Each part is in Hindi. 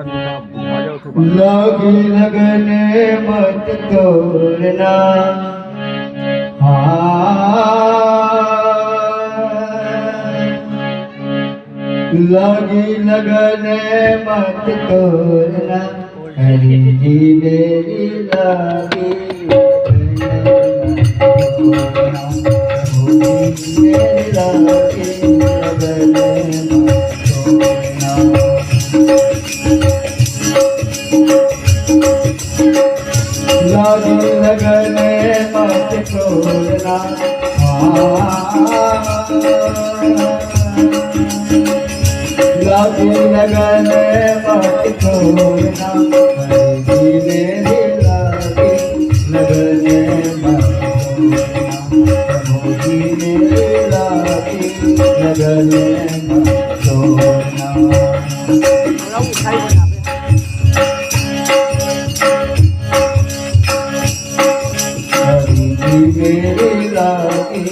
लागी लगने मत तोड़ना, लागी लगने मत तोड़ना, हरी जी मेरी लागी मेरी लागी लगने लागी लगने मत छोड़ना, लागी लगने मत छोड़ना, हरी मेरी लागी लगने मत छोड़ना, मोदी मेरी लागी लगने मत छोड़ना। मेरी लागी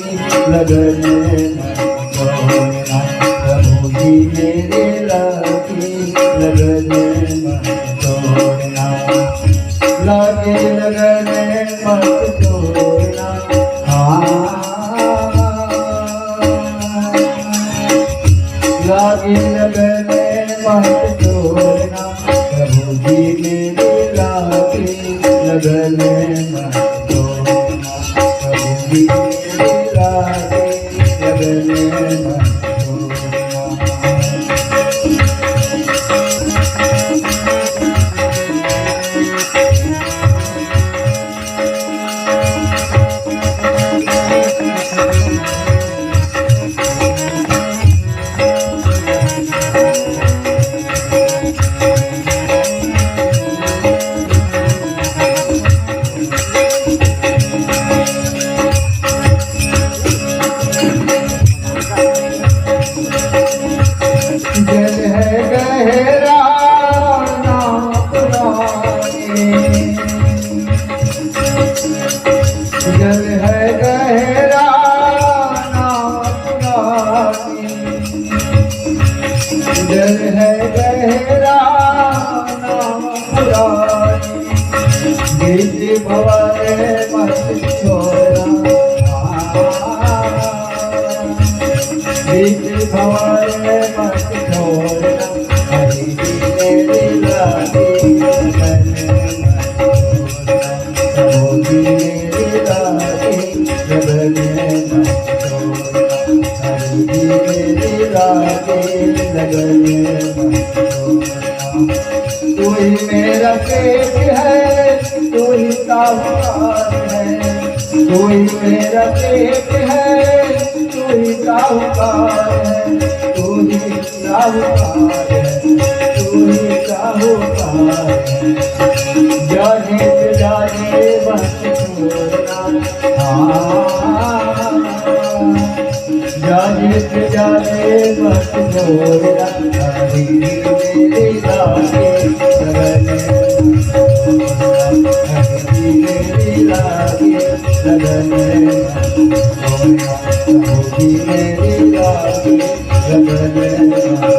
लगने मत छोड़ना, प्रभु जी मेरी लागी लगने मत छोड़ना, लागी लगने मत छोड़ना, लागी लगने मत छोड़ना, प्रभु जी मेरी लागी लगने मत जल है गहरा नाम पुराने, जल है गहरा नाम पुराने, जल है गहरा नाम पुराने, बीच भंवरे मत छोड़ना, बीच भंवरे मत छोड़ना, हरी जी मेरी लागी लगने मत छोड़ना, मोदी मेरी लागी लगने मत छोड़ना, हरी जी मेरी लागी लगने मत छोड़ना। तू ही मेरा पेट है, तू ही साहूकार है, तू ही मेरा पेट है, तू ही साहूकार है, तू ही साहूकार है, तू ही साहूकार है। जाने से जाने मत छोड़ना, जाने से जाने मत छोड़ना, हरी मेरी लागी लगने मत छोड़ना, हरी मेरी लागी लगने मत छोड़ना, मोदी मेरी लागी लगने मत